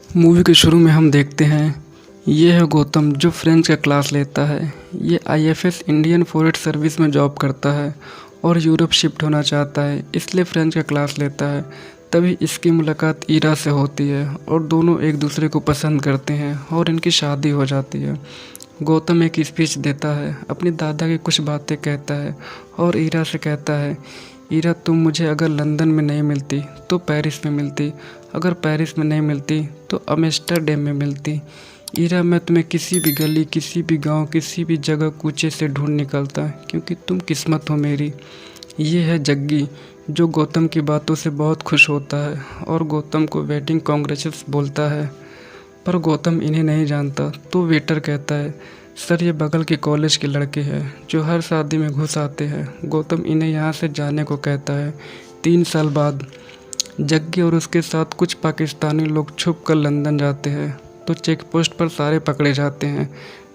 Movie के शुरू में हम देखते हैं ये है गौतम जो फ्रेंच का क्लास लेता है। ये आईएफएस इंडियन फॉरेस्ट सर्विस में जॉब करता है और यूरोप शिफ्ट होना चाहता है, इसलिए फ्रेंच का क्लास लेता है। तभी इसकी मुलाकात ईरा से होती है और दोनों एक दूसरे को पसंद करते हैं और इनकी शादी हो जाती है। गौतम एक स्पीच देता है, अपनी दादा की कुछ बातें कहता है और ईरा से कहता है, ईरा तुम मुझे अगर लंदन में नहीं मिलती तो पेरिस में मिलती, अगर पेरिस में नहीं मिलती तो अम्स्टरडैम में मिलती। ईरा मैं तुम्हें किसी भी गली, किसी भी गांव, किसी भी जगह कूचे से ढूंढ निकलता क्योंकि तुम किस्मत हो मेरी। ये है जग्गी जो गौतम की बातों से बहुत खुश होता है और गौतम को वेडिंग कांग्रेचुलेशंस बोलता है। पर गौतम इन्हें नहीं जानता तो वेटर कहता है, सर ये बगल के कॉलेज के लड़के हैं जो हर शादी में घुस आते हैं। गौतम इन्हें यहाँ से जाने को कहता है। 3 साल बाद जग्गी और उसके साथ कुछ पाकिस्तानी लोग छुप कर लंदन जाते हैं तो चेक पोस्ट पर सारे पकड़े जाते हैं।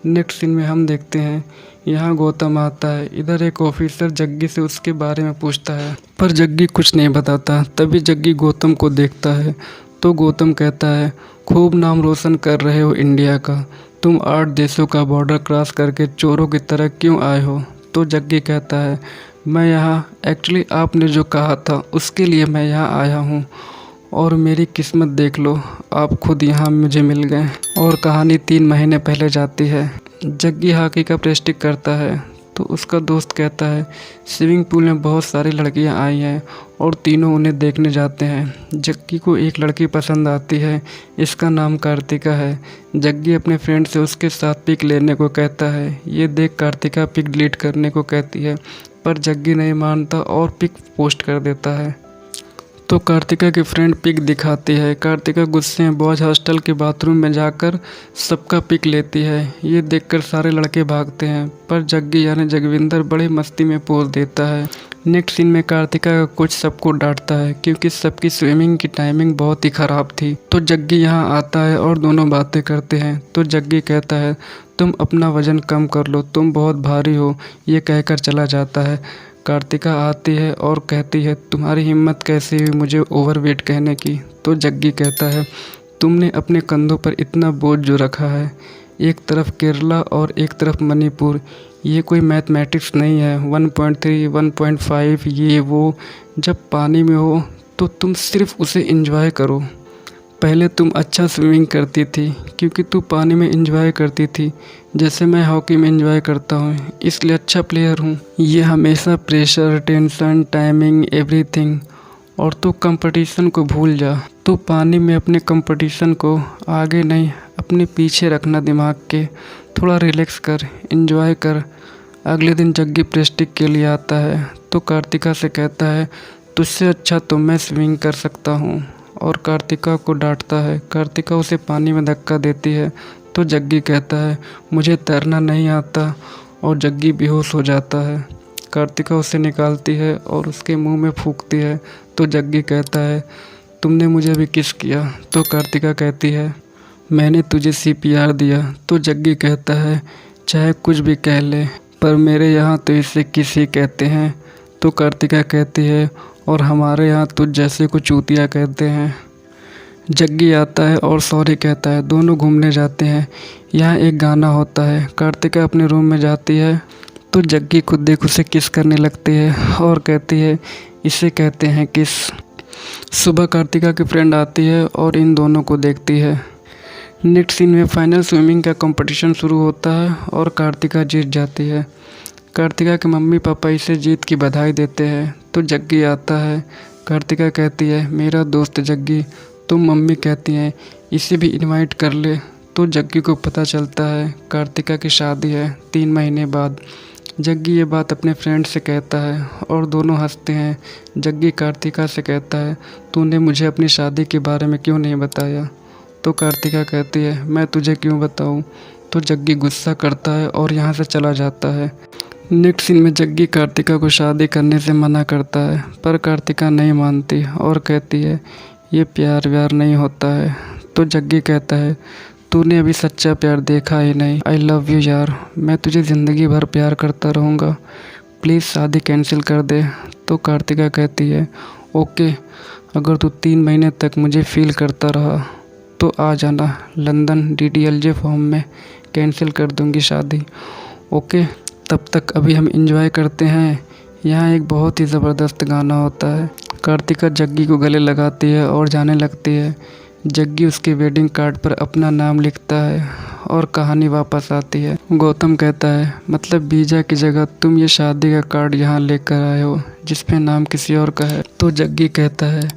नेक्स्ट सीन में हम देखते हैं यहाँ गौतम आता है। इधर एक ऑफिसर जग्गी से उसके बारे में पूछता है पर जग्गी कुछ नहीं बताता। तभी जग्गी गौतम को देखता है तो गौतम कहता है, खूब नाम रोशन कर रहे हो इंडिया का, तुम 8 देशों का बॉर्डर क्रॉस करके चोरों की तरह क्यों आए हो? तो जग्गी कहता है, मैं यहाँ एक्चुअली आपने जो कहा था उसके लिए मैं यहाँ आया हूँ और मेरी किस्मत देख लो, आप खुद यहाँ मुझे मिल गए। और कहानी 3 महीने पहले जाती है। जग्गी हॉकी का प्रैक्टिस करता है तो उसका दोस्त कहता है, स्विमिंग पूल में बहुत सारी लड़कियाँ आई हैं और तीनों उन्हें देखने जाते हैं। जग्गी को एक लड़की पसंद आती है, इसका नाम कार्तिका है। जग्गी अपने फ्रेंड से उसके साथ पिक लेने को कहता है। ये देख कार्तिका पिक डिलीट करने को कहती है पर जग्गी नहीं मानता और पिक पोस्ट कर देता है। तो कार्तिका की फ्रेंड पिक दिखाती है। कार्तिका गुस्से में बॉयज हॉस्टल के बाथरूम में जाकर सबका पिक लेती है। ये देखकर सारे लड़के भागते हैं पर जग्गी यानी जगविंदर बड़े मस्ती में पोज देता है। नेक्स्ट सीन में कार्तिका का कोच सबको डांटता है क्योंकि सबकी स्विमिंग की टाइमिंग बहुत ही ख़राब थी। तो जग्गी यहाँ आता है और दोनों बातें करते हैं। तो जग्गी कहता है, तुम अपना वज़न कम कर लो, तुम बहुत भारी हो। ये कहकर चला जाता है। कार्तिका आती है और कहती है, तुम्हारी हिम्मत कैसे हुई मुझे ओवरवेट कहने की? तो जग्गी कहता है, तुमने अपने कंधों पर इतना बोझ जो रखा है, एक तरफ केरला और एक तरफ मणिपुर, ये कोई मैथमेटिक्स नहीं है। 1.3 1.5 ये वो। जब पानी में हो तो तुम सिर्फ उसे एंजॉय करो। पहले तुम अच्छा स्विमिंग करती थी क्योंकि तू पानी में एंजॉय करती थी, जैसे मैं हॉकी में एंजॉय करता हूँ, इसलिए अच्छा प्लेयर हूँ। ये हमेशा प्रेशर, टेंशन, टाइमिंग, एवरीथिंग। और तू कंपटीशन को भूल जा। तू पानी में अपने कंपटीशन को आगे नहीं अपने पीछे रखना दिमाग के। थोड़ा रिलैक्स कर, एंजॉय कर। अगले दिन जग्गी प्रैक्टिस के लिए आता है तो कार्तिका से कहता है, तुझसे अच्छा तो मैं स्विमिंग कर सकता हूँ और कार्तिका को डांटता है। कार्तिका उसे पानी में धक्का देती है तो जग्गी कहता है, मुझे तैरना नहीं आता और जग्गी बेहोश हो जाता है। कार्तिका उसे निकालती है और उसके मुंह में फूंकती है तो जग्गी कहता है, तुमने मुझे भी किस किया? तो कार्तिका कहती है, मैंने तुझे सीपीआर दिया। तो जग्गी कहता है, चाहे कुछ भी कह ले पर मेरे यहाँ तो इसे किस ही कहते हैं। तो कार्तिका कहती है, और हमारे यहाँ तुझ जैसे को चूतिया कहते हैं। जग्गी आता है और सॉरी कहता है। दोनों घूमने जाते हैं। यहाँ एक गाना होता है। कार्तिका अपने रूम में जाती है तो जग्गी खुद देख उसे किस करने लगती है और कहती है, इसे कहते हैं किस। सुबह कार्तिका की फ्रेंड आती है और इन दोनों को देखती है। नेक्स्ट सीन में फाइनल स्विमिंग का कंपटीशन शुरू होता है और कार्तिका जीत जाती है। कार्तिका के मम्मी पापा इसे जीत की बधाई देते हैं तो जग्गी आता है। कार्तिका कहती है, मेरा दोस्त जग्गी। तो मम्मी कहती हैं, इसे भी इनवाइट कर ले। तो जग्गी को पता चलता है कार्तिका की शादी है 3 महीने बाद। जग्गी ये बात अपने फ्रेंड से कहता है और दोनों हंसते हैं। जग्गी कार्तिका से कहता है, तूने मुझे अपनी शादी के बारे में क्यों नहीं बताया? तो कार्तिका कहती है, मैं तुझे क्यों बताऊं? तो जग्गी गुस्सा करता है और यहाँ से चला जाता है। नेक्स्ट सीन में जग्गी कार्तिका को शादी करने से मना करता है पर कार्तिका नहीं मानती और कहती है, ये प्यार व्यार नहीं होता है। तो जग्गी कहता है, तूने अभी सच्चा प्यार देखा ही नहीं। आई लव यू यार, मैं तुझे ज़िंदगी भर प्यार करता रहूँगा, प्लीज़ शादी कैंसिल कर दे। तो कार्तिका कहती है, ओके, अगर तू 3 महीने तक मुझे फील करता रहा तो आ जाना लंदन DDLJ फॉर्म में, कैंसिल कर दूंगी शादी। ओके, तब तक अभी हम इंजॉय करते हैं। यहाँ एक बहुत ही ज़बरदस्त गाना होता है। कार्तिका जग्गी को गले लगाती है और जाने लगती है। जग्गी उसके वेडिंग कार्ड पर अपना नाम लिखता है और कहानी वापस आती है। गौतम कहता है, मतलब वीज़ा की जगह तुम ये शादी का कार्ड यहाँ लेकर आए हो जिसपे नाम किसी और का है। तो जग्गी कहता है,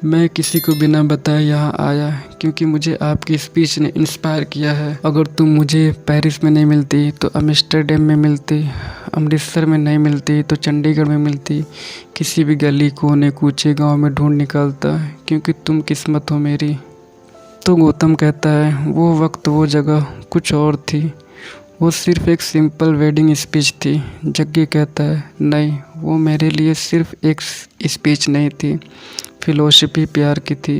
मैं किसी को बिना बताए यहाँ आया क्योंकि मुझे आपकी स्पीच ने इंस्पायर किया है। अगर तुम मुझे पेरिस में नहीं मिलती तो अम्स्टरडैम में मिलती, अमृतसर में नहीं मिलती तो चंडीगढ़ में मिलती, किसी भी गली कोने कूचे गांव में ढूंढ निकालता क्योंकि तुम किस्मत हो मेरी। तो गौतम कहता है, वो वक्त वो जगह कुछ और थी, वो सिर्फ एक सिंपल वेडिंग स्पीच थी। जग्गी कहता है, नहीं, वो मेरे लिए सिर्फ एक स्पीच नहीं थी, फ़िलॉसफ़ी प्यार की थी।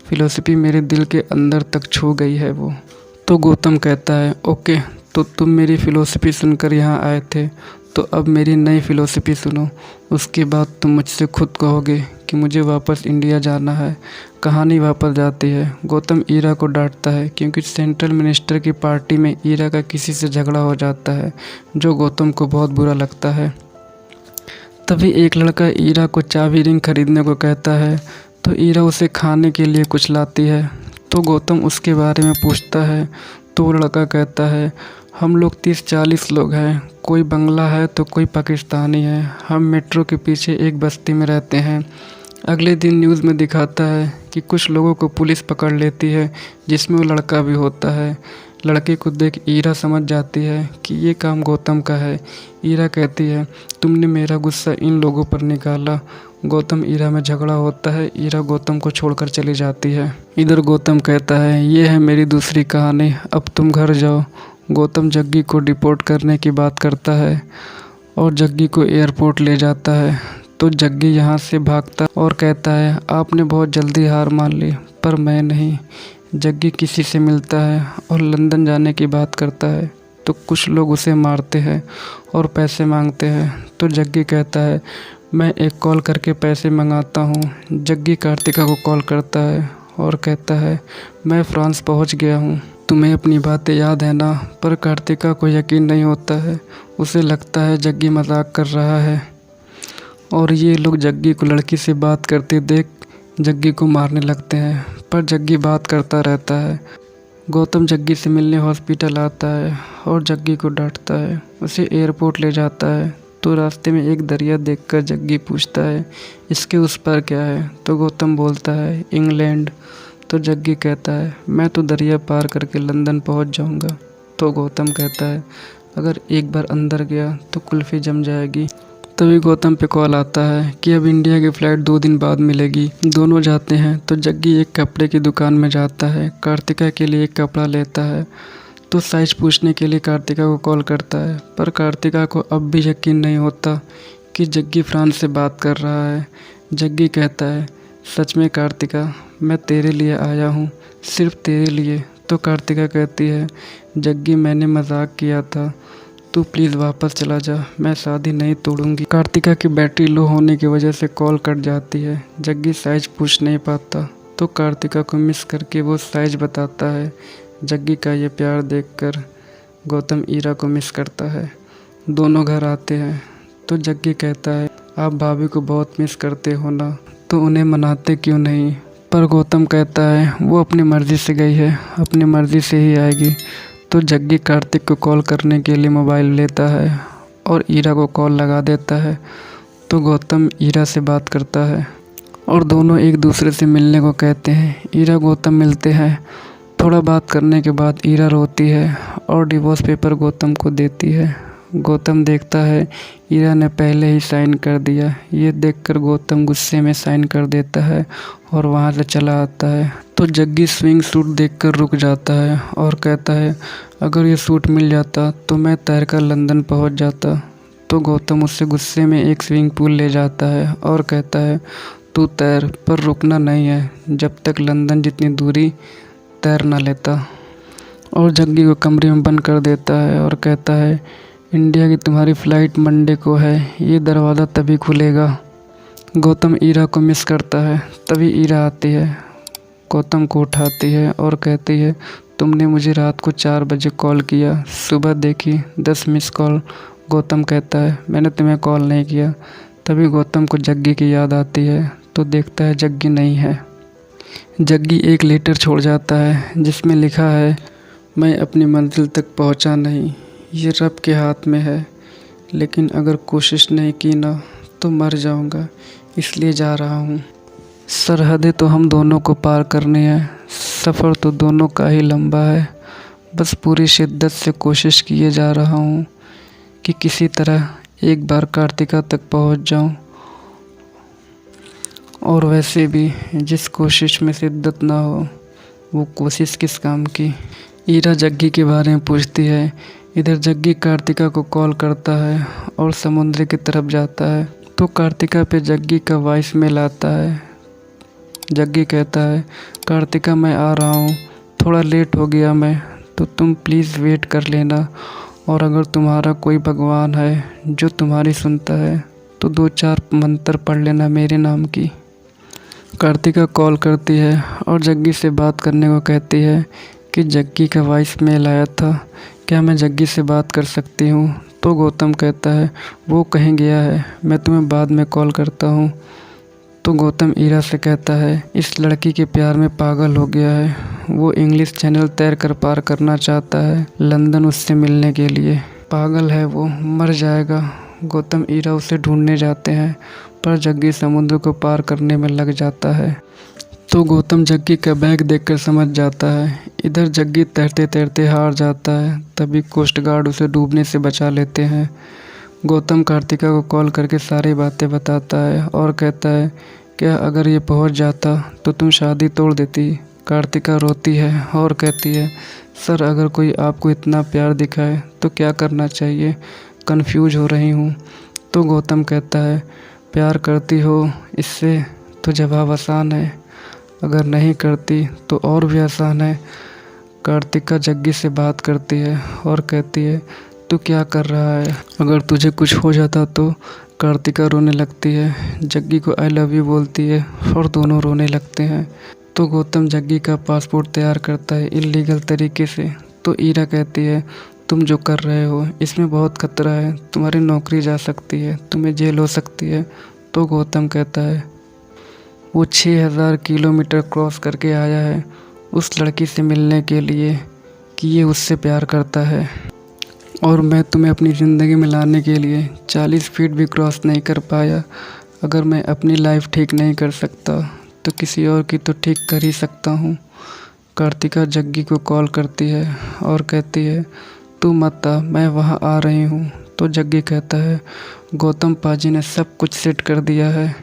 फ़िलॉसफ़ी मेरे दिल के अंदर तक छू गई है वो। तो गौतम कहता है, ओके, तो तुम मेरी फ़िलॉसफ़ी सुनकर यहाँ आए थे, तो अब मेरी नई फ़िलॉसफ़ी सुनो। उसके बाद तुम मुझसे खुद कहोगे कि मुझे वापस इंडिया जाना है। कहानी वापस जाती है। गौतम ईरा को डांटता है क्योंकि सेंट्रल मिनिस्टर की पार्टी में ईरा का किसी से झगड़ा हो जाता है, जो गौतम को बहुत बुरा लगता है। तभी एक लड़का ईरा को चाबी रिंग खरीदने को कहता है, तो ईरा उसे खाने के लिए कुछ लाती है। तो गौतम उसके बारे में पूछता है, तो वो लड़का कहता है, हम लोग 30-40 लोग हैं, कोई बंगला है तो कोई पाकिस्तानी है, हम मेट्रो के पीछे एक बस्ती में रहते हैं। अगले दिन न्यूज़ में दिखाता है कि कुछ लोगों को पुलिस पकड़ लेती है, जिसमें वो लड़का भी होता है। लड़के को देख ईरा समझ जाती है कि ये काम गौतम का है। ईरा कहती है, तुमने मेरा गुस्सा इन लोगों पर निकाला। गौतम ईरा में झगड़ा होता है, ईरा गौतम को छोड़कर चली जाती है। इधर गौतम कहता है, ये है मेरी दूसरी कहानी, अब तुम घर जाओ। गौतम जग्गी को डिपोर्ट करने की बात करता है और जग्गी को एयरपोर्ट ले जाता है। तो जग्गी यहाँ से भागता और कहता है, आपने बहुत जल्दी हार मान ली, पर मैं नहीं। जग्गी किसी से मिलता है और लंदन जाने की बात करता है, तो कुछ लोग उसे मारते हैं और पैसे मांगते हैं। तो जग्गी कहता है, मैं एक कॉल करके पैसे मंगाता हूँ। जग्गी कार्तिका को कॉल करता है और कहता है, मैं फ्रांस पहुँच गया हूँ, तुम्हें अपनी बातें याद है ना। पर कार्तिका को यकीन नहीं होता है, उसे लगता है जग्गी मजाक कर रहा है और ये लोग जग्गी को लड़की से बात करते देख जग्गी को मारने लगते हैं। पर जग्गी बात करता रहता है। गौतम जग्गी से मिलने हॉस्पिटल आता है और जग्गी को डांटता है, उसे एयरपोर्ट ले जाता है। तो रास्ते में एक दरिया देखकर जग्गी पूछता है, इसके उस पर क्या है। तो गौतम बोलता है, इंग्लैंड। तो जग्गी कहता है, मैं तो दरिया पार करके लंदन पहुंच जाऊंगा। तो गौतम कहता है, अगर एक बार अंदर गया तो कुल्फ़ी जम जाएगी। तभी गौतम पे कॉल आता है कि अब इंडिया की फ़्लाइट 2 दिन बाद मिलेगी। दोनों जाते हैं। तो जग्गी एक कपड़े की दुकान में जाता है, कार्तिका के लिए एक कपड़ा लेता है। तो साइज़ पूछने के लिए कार्तिका को कॉल करता है, पर कार्तिका को अब भी यकीन नहीं होता कि जग्गी फ्रांस से बात कर रहा है। जग्गी कहता है, सच में कार्तिका, मैं तेरे लिए आया हूँ, सिर्फ तेरे लिए। तो कार्तिका कहती है, जग्गी, मैंने मजाक किया था, तू प्लीज़ वापस चला जा, मैं शादी नहीं तोड़ूंगी। कार्तिका की बैटरी लो होने की वजह से कॉल कट जाती है। जग्गी साइज पूछ नहीं पाता, तो कार्तिका को मिस करके वो साइज बताता है। जग्गी का ये प्यार देखकर गौतम ईरा को मिस करता है। दोनों घर आते हैं। तो जग्गी कहता है, आप भाभी को बहुत मिस करते हो ना, तो उन्हें मनाते क्यों नहीं। पर गौतम कहता है, वो अपनी मर्ज़ी से गई है, अपनी मर्ज़ी से ही आएगी। तो जग्गी कार्तिक को कॉल करने के लिए मोबाइल लेता है और ईरा को कॉल लगा देता है। तो गौतम ईरा से बात करता है और दोनों एक दूसरे से मिलने को कहते हैं। ईरा गौतम मिलते हैं। थोड़ा बात करने के बाद ईरा रोती है और डिवोर्स पेपर गौतम को देती है। गौतम देखता है ईरा ने पहले ही साइन कर दिया। ये देखकर गौतम गुस्से में साइन कर देता है और वहाँ से चला आता है। तो जग्गी स्विंग सूट देखकर रुक जाता है और कहता है, अगर ये सूट मिल जाता तो मैं तैरकर लंदन पहुँच जाता। तो गौतम उससे गुस्से में एक स्विमिंग पूल ले जाता है और कहता है, तू तैर, पर रुकना नहीं है जब तक लंदन जितनी दूरी तैर ना लेता। और जग्गी को कमरे में बंद कर देता है और कहता है, इंडिया की तुम्हारी फ़्लाइट मंडे को है, ये दरवाज़ा तभी खुलेगा। गौतम ईरा को मिस करता है। तभी ईरा आती है। गौतम को उठाती है और कहती है, तुमने मुझे रात को 4 बजे कॉल किया, सुबह देखी 10 मिस कॉल। गौतम कहता है, मैंने तुम्हें कॉल नहीं किया। तभी गौतम को जग्गी की याद आती है तो देखता है जग्गी नहीं है। जग्गी एक लेटर छोड़ जाता है जिसमें लिखा है, मैं अपनी मंजिल तक पहुंचा नहीं, ये रब के हाथ में है, लेकिन अगर कोशिश नहीं की ना तो मर जाऊंगा, इसलिए जा रहा हूँ। सरहदें तो हम दोनों को पार करनी है, सफ़र तो दोनों का ही लंबा है, बस पूरी शिद्दत से कोशिश किए जा रहा हूँ कि किसी तरह एक बार कार्तिका तक पहुँच जाऊँ। और वैसे भी जिस कोशिश में शिद्दत ना हो वो कोशिश किस काम की। ईरा जग्गी के बारे में पूछती है। इधर जग्गी कार्तिका को कॉल करता है और समुद्र की तरफ जाता है तो कार्तिका पे जग्गी का वॉइस मेल आता है। जग्गी कहता है, कार्तिका मैं आ रहा हूँ, थोड़ा लेट हो गया मैं, तो तुम प्लीज़ वेट कर लेना, और अगर तुम्हारा कोई भगवान है जो तुम्हारी सुनता है तो 2-4 मंत्र पढ़ लेना मेरे नाम की। कार्तिका कॉल करती है और जग्गी से बात करने को कहती है कि जग्गी का वॉइस मेल आया था, क्या मैं जग्गी से बात कर सकती हूँ। तो गौतम कहता है, वो कहीं गया है, मैं तुम्हें बाद में कॉल करता हूँ। तो गौतम ईरा से कहता है, इस लड़की के प्यार में पागल हो गया है, वो इंग्लिश चैनल तैर कर पार करना चाहता है लंदन उससे मिलने के लिए। पागल है वो, मर जाएगा। गौतम ईरा उसे ढूंढने जाते हैं पर जग्गी समुद्र को पार करने में लग जाता है। तो गौतम जग्गी का बैग देखकर समझ जाता है। इधर जग्गी तैरते तैरते हार जाता है, तभी कोस्ट गार्ड उसे डूबने से बचा लेते हैं। गौतम कार्तिका को कॉल करके सारी बातें बताता है और कहता है, क्या अगर ये पहुंच जाता तो तुम शादी तोड़ देती। कार्तिका रोती है और कहती है, सर अगर कोई आपको इतना प्यार दिखाए तो क्या करना चाहिए, कंफ्यूज हो रही हूँ। तो गौतम कहता है, प्यार करती हो इससे तो जवाब आसान है, अगर नहीं करती तो और भी आसान है। कार्तिका जग्गी से बात करती है और कहती है, तू क्या कर रहा है, अगर तुझे कुछ हो जाता तो। कार्तिका रोने लगती है, जग्गी को आई लव यू बोलती है और दोनों रोने लगते हैं। तो गौतम जग्गी का पासपोर्ट तैयार करता है इल्लीगल तरीके से। तो ईरा कहती है, तुम जो कर रहे हो इसमें बहुत खतरा है, तुम्हारी नौकरी जा सकती है, तुम्हें जेल हो सकती है। तो गौतम कहता है, वो 6000 किलोमीटर क्रॉस करके आया है उस लड़की से मिलने के लिए कि ये उससे प्यार करता है, और मैं तुम्हें अपनी ज़िंदगी में लाने के लिए 40 फीट भी क्रॉस नहीं कर पाया। अगर मैं अपनी लाइफ ठीक नहीं कर सकता तो किसी और की तो ठीक कर ही सकता हूँ। कार्तिका जग्गी को कॉल करती है और कहती है, तू मत आ, मैं वहाँ आ रही हूँ। तो जग्गी कहता है, गौतम पाजी ने सब कुछ सेट कर दिया है,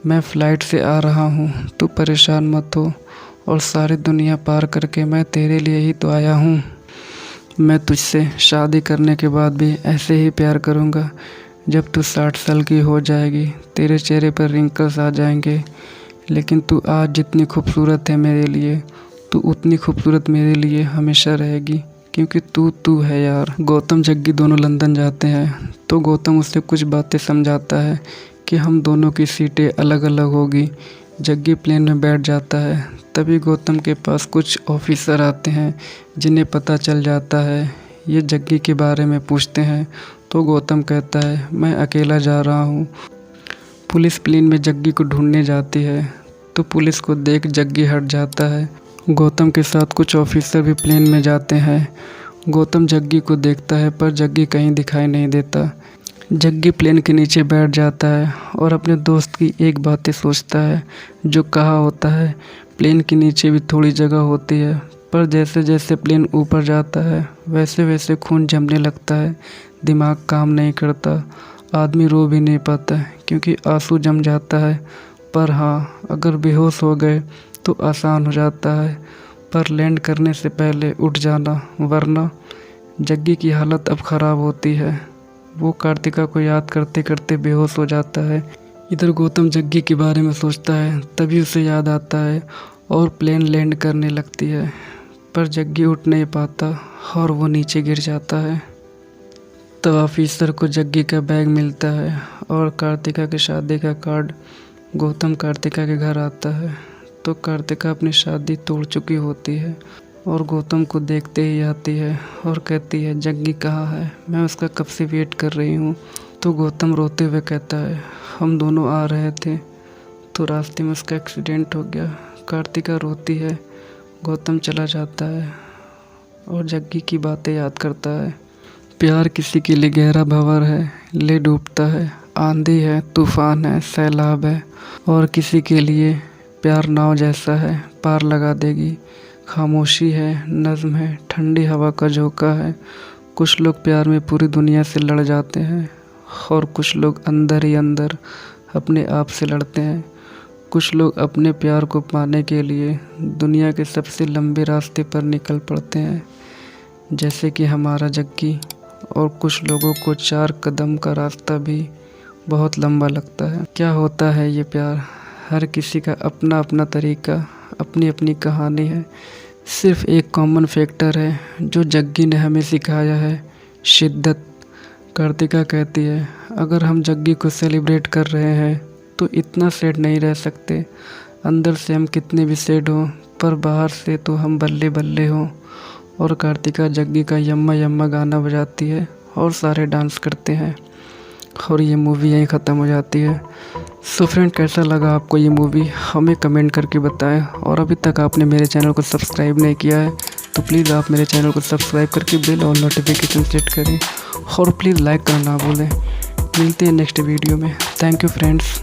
मैं फ़्लाइट से आ रहा हूँ, तू परेशान मत हो, और सारी दुनिया पार करके मैं तेरे लिए ही तो आया हूँ। मैं तुझसे शादी करने के बाद भी ऐसे ही प्यार करूँगा। जब तू 60 साल की हो जाएगी तेरे चेहरे पर रिंकल्स आ जाएंगे, लेकिन तू आज जितनी खूबसूरत है मेरे लिए, तू उतनी खूबसूरत मेरे लिए हमेशा रहेगी, क्योंकि तू है यार। गौतम जग्गी दोनों लंदन जाते हैं तो गौतम उससे कुछ बातें समझाता है कि हम दोनों की सीटें अलग अलग होगी। जग्गी प्लेन में बैठ जाता है, तभी गौतम के पास कुछ ऑफिसर आते हैं जिन्हें पता चल जाता है, ये जग्गी के बारे में पूछते हैं। तो गौतम कहता है, मैं अकेला जा रहा हूँ। पुलिस प्लेन में जग्गी को ढूंढने जाती है तो पुलिस को देख जग्गी हट जाता है। गौतम के साथ कुछ ऑफिसर भी प्लेन में जाते हैं। गौतम जग्गी को देखता है पर जग्गी कहीं दिखाई नहीं देता। जग्गी प्लेन के नीचे बैठ जाता है और अपने दोस्त की एक बातें सोचता है, जो कहा होता है, प्लेन के नीचे भी थोड़ी जगह होती है, पर जैसे जैसे प्लेन ऊपर जाता है वैसे वैसे खून जमने लगता है, दिमाग काम नहीं करता, आदमी रो भी नहीं पाता क्योंकि आंसू जम जाता है। पर हाँ, अगर बेहोश हो गए तो आसान हो जाता है, पर लैंड करने से पहले उठ जाना, वरना जग्गी की हालत अब ख़राब होती है। वो कार्तिका को याद करते करते बेहोश हो जाता है। इधर गौतम जग्गी के बारे में सोचता है, तभी उसे याद आता है और प्लेन लैंड करने लगती है, पर जग्गी उठ नहीं पाता और वो नीचे गिर जाता है। तब ऑफिसर को जग्गी का बैग मिलता है और कार्तिका की शादी का कार्ड। गौतम कार्तिका के घर आता है तो कार्तिका अपनी शादी तोड़ चुकी होती है और गौतम को देखते ही आती है और कहती है जग्गी कहाँ है, मैं उसका कब से वेट कर रही हूँ। तो गौतम रोते हुए कहता है हम दोनों आ रहे थे तो रास्ते में उसका एक्सीडेंट हो गया। कार्तिका रोती है, गौतम चला जाता है और जग्गी की बातें याद करता है। प्यार किसी के लिए गहरा भंवर है, ले डूबता है, आंधी है, तूफान है, सैलाब है। और किसी के लिए प्यार नाव जैसा है, पार लगा देगी। खामोशी है, नज़्म है, ठंडी हवा का झोंका है। कुछ लोग प्यार में पूरी दुनिया से लड़ जाते हैं और कुछ लोग अंदर ही अंदर अपने आप से लड़ते हैं। कुछ लोग अपने प्यार को पाने के लिए दुनिया के सबसे लंबे रास्ते पर निकल पड़ते हैं, जैसे कि हमारा जग्गी। और कुछ लोगों को 4 कदम का रास्ता भी बहुत लंबा लगता है। क्या होता है ये प्यार? हर किसी का अपना अपना तरीका, अपनी अपनी कहानी है। सिर्फ एक कॉमन फैक्टर है जो जग्गी ने हमें सिखाया है, शिद्दत। कार्तिका कहती है अगर हम जग्गी को सेलिब्रेट कर रहे हैं तो इतना सैड नहीं रह सकते। अंदर से हम कितने भी सैड हों पर बाहर से तो हम बल्ले बल्ले हों। और कार्तिका जग्गी का यम्मा यम्मा गाना बजाती है और सारे डांस करते हैं और ये मूवी यहीं ख़त्म हो जाती है। सो फ्रेंड, कैसा लगा आपको ये मूवी हमें कमेंट करके बताएं। और अभी तक आपने मेरे चैनल को सब्सक्राइब नहीं किया है तो प्लीज़ आप मेरे चैनल को सब्सक्राइब करके बेल और नोटिफिकेशन सेट करें और प्लीज़ लाइक करना ना भूलें। मिलते हैं नेक्स्ट वीडियो में। Thank you friends.